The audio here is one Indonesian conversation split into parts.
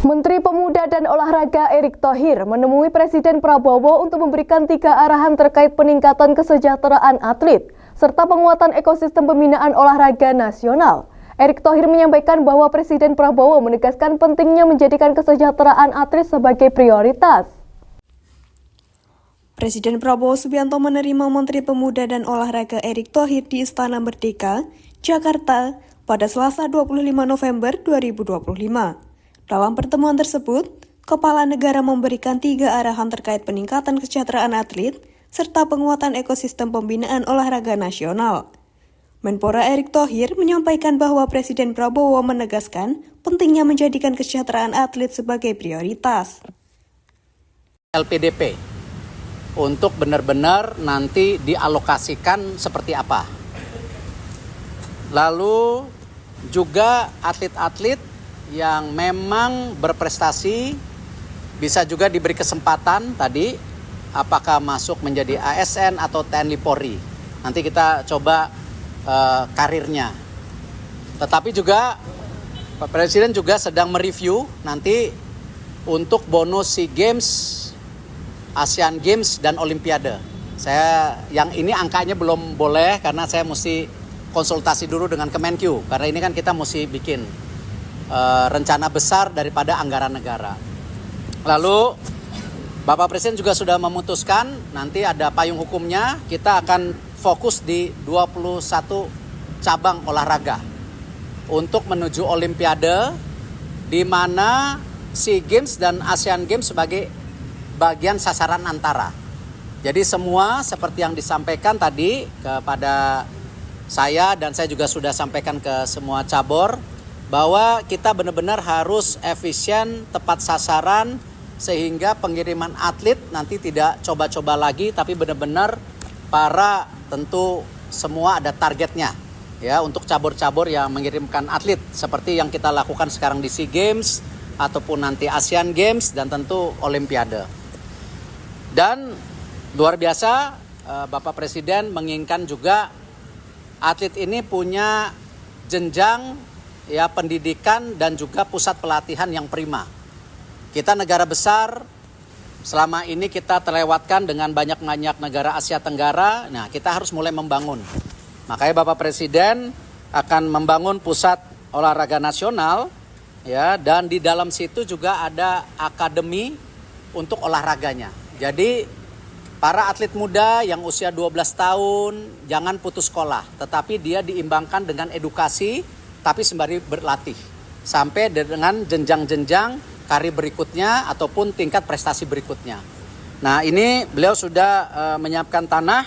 Menteri Pemuda dan Olahraga Erick Thohir menemui Presiden Prabowo untuk memberikan 3 arahan terkait peningkatan kesejahteraan atlet serta penguatan ekosistem pembinaan olahraga nasional. Erick Thohir menyampaikan bahwa Presiden Prabowo menegaskan pentingnya menjadikan kesejahteraan atlet sebagai prioritas. Presiden Prabowo Subianto menerima Menteri Pemuda dan Olahraga Erick Thohir di Istana Merdeka, Jakarta, pada Selasa 25 November 2025. Dalam pertemuan tersebut, Kepala Negara memberikan 3 arahan terkait peningkatan kesejahteraan atlet serta penguatan ekosistem pembinaan olahraga nasional. Menpora Erick Thohir menyampaikan bahwa Presiden Prabowo menegaskan pentingnya menjadikan kesejahteraan atlet sebagai prioritas. LPDP untuk benar-benar nanti dialokasikan seperti apa. Lalu juga atlet-atlet yang memang berprestasi bisa juga diberi kesempatan tadi apakah masuk menjadi ASN atau TNI Polri. Nanti kita coba karirnya. Tetapi juga Pak Presiden juga sedang mereview nanti untuk bonus SEA Games, Asian Games dan Olimpiade. Saya yang ini angkanya belum boleh karena saya mesti konsultasi dulu dengan Kemenkyu karena ini kan kita mesti bikin rencana besar daripada anggaran negara. Lalu Bapak Presiden juga sudah memutuskan nanti ada payung hukumnya, kita akan fokus di 21 cabang olahraga untuk menuju Olimpiade di mana SEA Games dan Asian Games sebagai bagian sasaran antara. Jadi semua seperti yang disampaikan tadi kepada saya dan saya juga sudah sampaikan ke semua cabur bahwa kita benar-benar harus efisien, tepat sasaran sehingga pengiriman atlet nanti tidak coba-coba lagi tapi benar-benar para tentu semua ada targetnya ya untuk cabur-cabur yang mengirimkan atlet seperti yang kita lakukan sekarang di SEA Games ataupun nanti Asian Games dan tentu Olimpiade. Dan luar biasa Bapak Presiden menginginkan juga atlet ini punya jenjang ya pendidikan dan juga pusat pelatihan yang prima. Kita negara besar, selama ini kita terlewatkan dengan banyak negara Asia Tenggara. Nah, kita harus mulai membangun. Makanya Bapak Presiden akan membangun pusat olahraga nasional ya dan di dalam situ juga ada akademi untuk olahraganya. Jadi para atlet muda yang usia 12 tahun jangan putus sekolah, tetapi dia diimbangkan dengan edukasi tapi sembari berlatih sampai dengan jenjang-jenjang karir berikutnya ataupun tingkat prestasi berikutnya. Nah ini beliau sudah menyiapkan tanah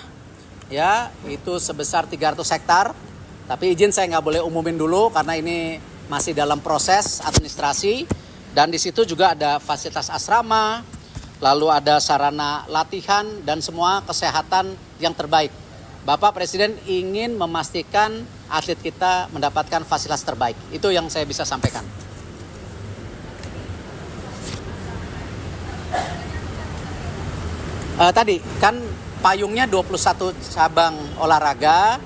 ya itu sebesar 300 hektar. Tapi izin saya nggak boleh umumin dulu karena ini masih dalam proses administrasi dan di situ juga ada fasilitas asrama, lalu ada sarana latihan dan semua kesehatan yang terbaik. Bapak Presiden ingin memastikan atlet kita mendapatkan fasilitas terbaik. Itu yang saya bisa sampaikan. Tadi kan payungnya 21 cabang olahraga.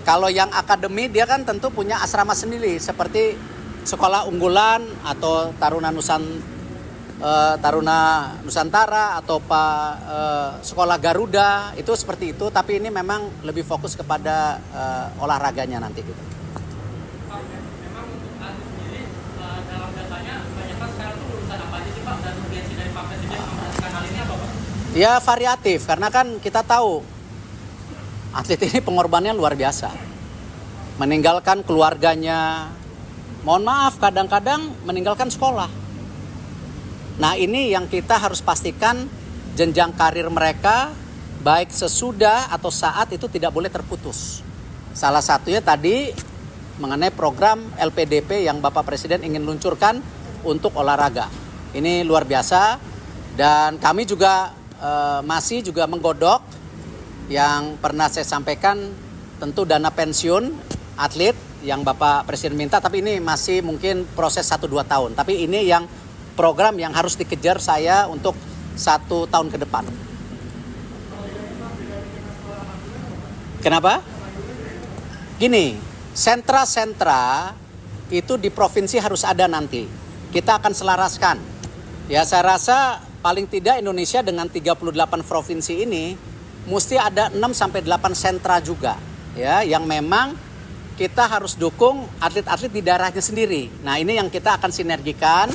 Kalau yang akademi dia kan tentu punya asrama sendiri seperti sekolah unggulan atau Taruna Nusantara atau sekolah Garuda itu seperti itu, tapi ini memang lebih fokus kepada olahraganya nanti gitu. Pak, memang untuk atlet sendiri dalam datanya banyak kan sekarang tuh lulusan apa aja sih Pak dan urgensi dari Pak Presiden memperhatikan hal ini apa Pak? Ya variatif karena kan kita tahu atlet ini pengorbanannya luar biasa, meninggalkan keluarganya, mohon maaf kadang-kadang meninggalkan sekolah. Nah ini yang kita harus pastikan jenjang karir mereka baik sesudah atau saat itu tidak boleh terputus. Salah satunya tadi mengenai program LPDP yang Bapak Presiden ingin luncurkan untuk olahraga. Ini luar biasa dan kami juga masih juga menggodok yang pernah saya sampaikan tentu dana pensiun atlet yang Bapak Presiden minta tapi ini masih mungkin proses 1-2 tahun. Tapi ini yang program yang harus dikejar saya untuk 1 tahun ke depan. Kenapa? Gini, sentra-sentra itu di provinsi harus ada nanti. kita akan selaraskan. Ya, saya rasa paling tidak Indonesia dengan 38 provinsi ini mesti ada 6 sampai 8 sentra juga, ya, yang memang kita harus dukung atlet-atlet di daerahnya sendiri. Nah, ini yang kita akan sinergikan.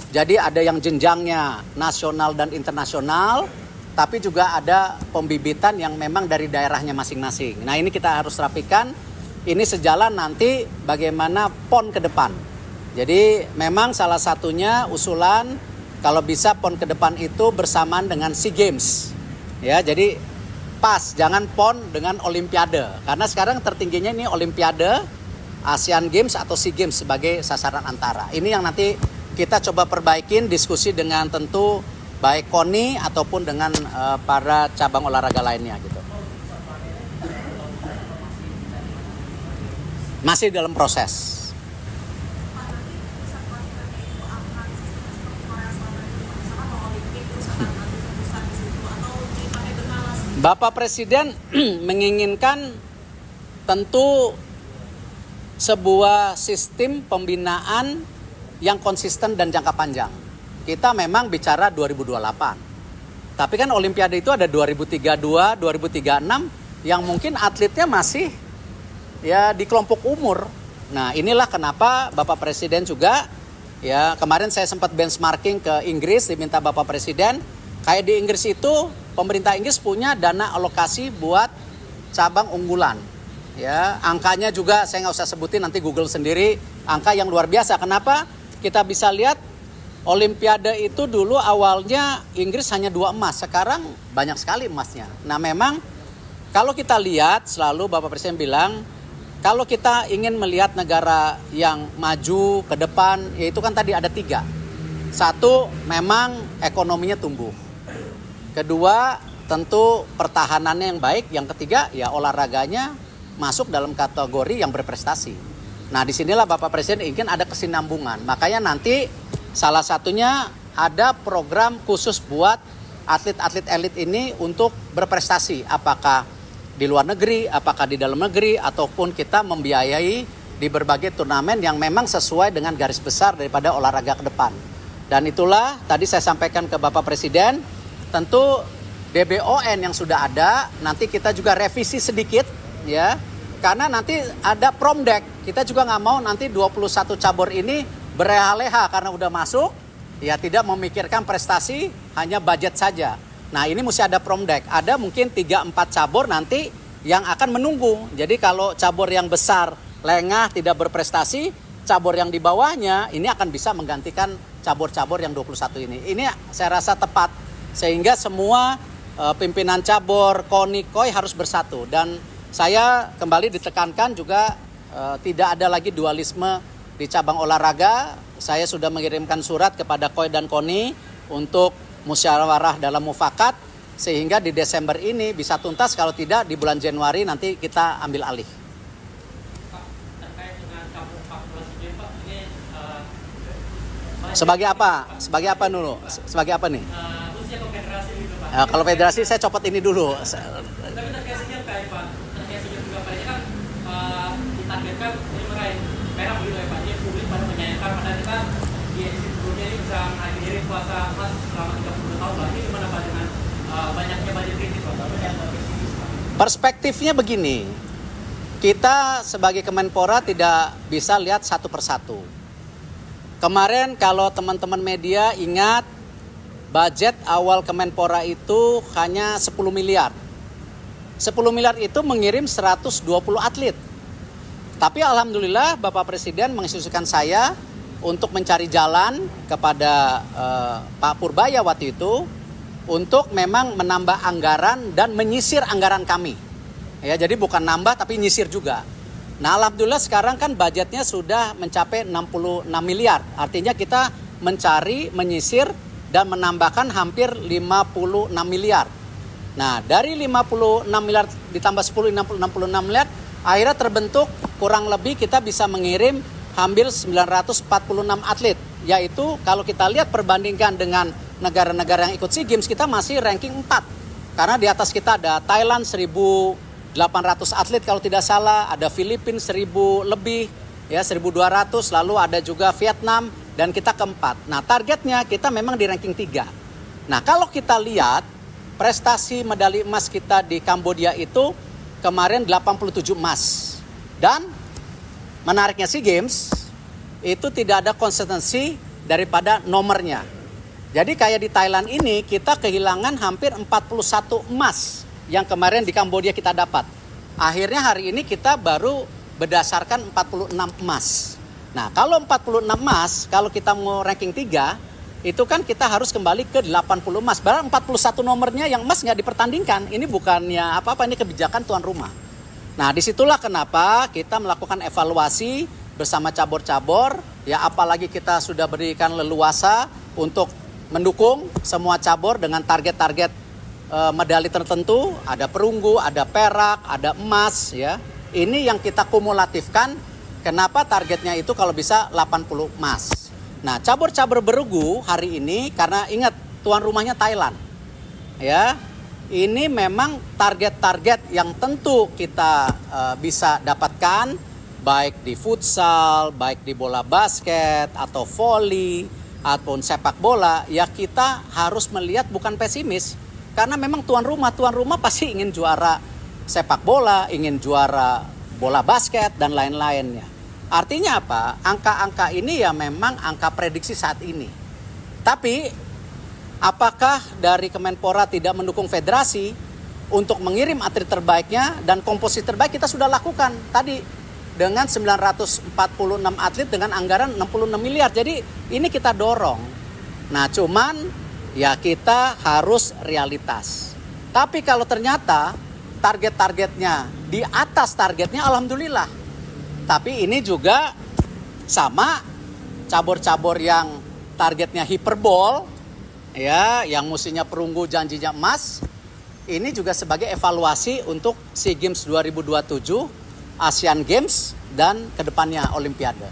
Jadi ada yang jenjangnya nasional dan internasional, tapi juga ada pembibitan yang memang dari daerahnya masing-masing. Nah, ini kita harus rapikan. Ini sejalan nanti bagaimana PON ke depan. Jadi memang salah satunya usulan kalau bisa PON ke depan itu bersamaan dengan SEA Games. Ya, jadi pas, jangan PON dengan Olimpiade. Karena sekarang tertingginya ini Olimpiade, Asian Games atau SEA Games sebagai sasaran antara. Ini yang nanti kita coba perbaikin, diskusi dengan tentu baik KONI ataupun dengan para cabang olahraga lainnya gitu. Masih dalam proses. Bapak Presiden menginginkan tentu sebuah sistem pembinaan yang konsisten dan jangka panjang. Kita memang bicara 2028. Tapi kan Olimpiade itu ada 2032, 2036 yang mungkin atletnya masih ya di kelompok umur. Nah, inilah kenapa Bapak Presiden juga ya kemarin saya sempat benchmarking ke Inggris, diminta Bapak Presiden, kayak di Inggris itu pemerintah Inggris punya dana alokasi buat cabang unggulan. Ya, angkanya juga saya nggak usah sebutin, nanti Google sendiri, angka yang luar biasa. Kenapa? Kita bisa lihat Olimpiade itu dulu awalnya Inggris hanya 2 emas, sekarang banyak sekali emasnya. Nah, memang kalau kita lihat selalu Bapak Presiden bilang, kalau kita ingin melihat negara yang maju ke depan, yaitu kan tadi ada 3. 1, memang ekonominya tumbuh. Kedua, tentu pertahanannya yang baik. Yang ketiga, ya olahraganya masuk dalam kategori yang berprestasi. Nah, disinilah Bapak Presiden ingin ada kesinambungan. Makanya nanti salah satunya ada program khusus buat atlet-atlet elit ini untuk berprestasi. Apakah di luar negeri, apakah di dalam negeri, ataupun kita membiayai di berbagai turnamen yang memang sesuai dengan garis besar daripada olahraga ke depan. Dan itulah tadi saya sampaikan ke Bapak Presiden, tentu DBON yang sudah ada, nanti kita juga revisi sedikit, ya. Karena nanti ada promdek, kita juga nggak mau nanti 21 cabur ini berleha-leha karena udah masuk, ya tidak memikirkan prestasi, hanya budget saja. Nah, ini mesti ada promdek, ada mungkin 3-4 cabur nanti yang akan menunggu. Jadi kalau cabur yang besar lengah tidak berprestasi, cabur yang di bawahnya ini akan bisa menggantikan cabur-cabur yang 21 ini. Ini saya rasa tepat, sehingga semua pimpinan cabur, KONI, KOI harus bersatu. Dan saya kembali ditekankan juga tidak ada lagi dualisme di cabang olahraga. Saya sudah mengirimkan surat kepada KOI dan KONI untuk musyawarah dalam mufakat, sehingga di Desember ini bisa tuntas, kalau tidak di bulan Januari nanti kita ambil alih. Pak, terkait dengan cabur 14 ini Pak, ini Sebagai apa? Sebagai apa dulu? Sebagai apa nih? khususnya ke federasi gitu Pak. Kalau federasi saya copot ini dulu. Tapi terkait SEA Games Pak, terkait SEA Games juga Pak, ini kan ditargetkan ini meraih merah gitu ya Pak. Ini publik pada menyayangkan, padahal kita di edisi sebelumnya ini bisa mengakhiri puasa emas selama 32 tahun Pak. Ini gimana Pak dengan banyaknya budget kritis Pak? Perspektifnya begini, kita sebagai Kemenpora tidak bisa lihat satu persatu. Kemarin kalau teman-teman media ingat, budget awal Kemenpora itu hanya 10 miliar. 10 miliar itu mengirim 120 atlet. Tapi alhamdulillah Bapak Presiden menginstruksikan saya untuk mencari jalan kepada Pak Purbaya waktu itu untuk memang menambah anggaran dan menyisir anggaran kami. Ya, jadi bukan nambah tapi nyisir juga. Nah, alhamdulillah sekarang kan budgetnya sudah mencapai 66 miliar. Artinya kita mencari, menyisir dan menambahkan hampir 56 miliar. Nah, dari 56 miliar ditambah 10, 66 miliar, akhirnya terbentuk kurang lebih kita bisa mengirim hampir 946 atlet. Yaitu kalau kita lihat perbandingkan dengan negara-negara yang ikut SEA Games, kita masih ranking 4. Karena di atas kita ada Thailand 1.800 atlet kalau tidak salah, ada Filipina 1.000 lebih, ya 1.200, lalu ada juga Vietnam dan kita keempat. Nah, targetnya kita memang di ranking 3. Nah, kalau kita lihat prestasi medali emas kita di Kamboja itu kemarin 87 emas. Dan menariknya SEA Games itu tidak ada konsistensi daripada nomornya. Jadi kayak di Thailand ini kita kehilangan hampir 41 emas yang kemarin di Kamboja kita dapat. Akhirnya hari ini kita baru berdasarkan 46 emas. Nah, kalau 46 emas, kalau kita mau ranking 3, itu kan kita harus kembali ke 80 emas. Padahal 41 nomornya yang emas nggak dipertandingkan. Ini bukannya apa-apa, ini kebijakan tuan rumah. Nah, disitulah kenapa kita melakukan evaluasi bersama cabur-cabur. Ya, apalagi kita sudah berikan leluasa untuk mendukung semua cabur dengan target-target medali tertentu. Ada perunggu, ada perak, ada emas. Ya, ini yang kita kumulatifkan. Kenapa targetnya itu kalau bisa 80 emas. Nah, cabur-cabur bergu hari ini karena ingat tuan rumahnya Thailand. Ya. Ini memang target-target yang tentu kita bisa dapatkan baik di futsal, baik di bola basket atau voli ataupun sepak bola, ya kita harus melihat bukan pesimis karena memang tuan rumah pasti ingin juara sepak bola, ingin juara bola basket dan lain-lainnya. Artinya apa? Angka-angka ini ya memang angka prediksi saat ini. Tapi apakah dari Kemenpora tidak mendukung federasi untuk mengirim atlet terbaiknya dan komposisi terbaik kita sudah lakukan tadi dengan 946 atlet dengan anggaran 66 miliar. Jadi ini kita dorong. Nah, cuman ya kita harus realitas. Tapi kalau ternyata target-targetnya di atas targetnya, alhamdulillah. Tapi ini juga sama cabur-cabur yang targetnya hiperbol, ya, yang mestinya perunggu janjinya emas. Ini juga sebagai evaluasi untuk SEA Games 2027, Asian Games, dan kedepannya Olimpiade.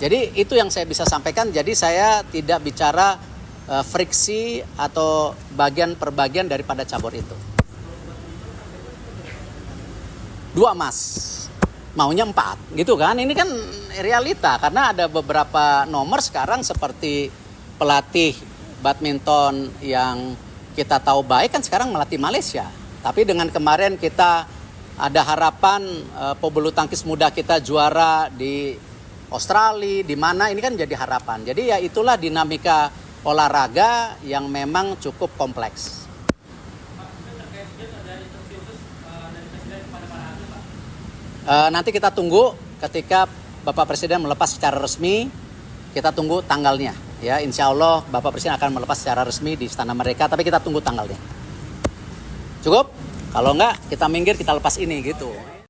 Jadi itu yang saya bisa sampaikan. Jadi saya tidak bicara friksi atau bagian per bagian daripada cabur itu. 2 emas. Maunya 4 gitu kan, ini kan realita karena ada beberapa nomor sekarang seperti pelatih badminton yang kita tahu baik kan sekarang melatih Malaysia, tapi dengan kemarin kita ada harapan pebulu tangkis muda kita juara di Australia, di mana ini kan jadi harapan. Jadi ya itulah dinamika olahraga yang memang cukup kompleks. Nanti kita tunggu ketika Bapak Presiden melepas secara resmi, kita tunggu tanggalnya. Ya, insya Allah Bapak Presiden akan melepas secara resmi di Istana Merdeka, tapi kita tunggu tanggalnya. Cukup? Kalau enggak, kita minggir, kita lepas ini gitu.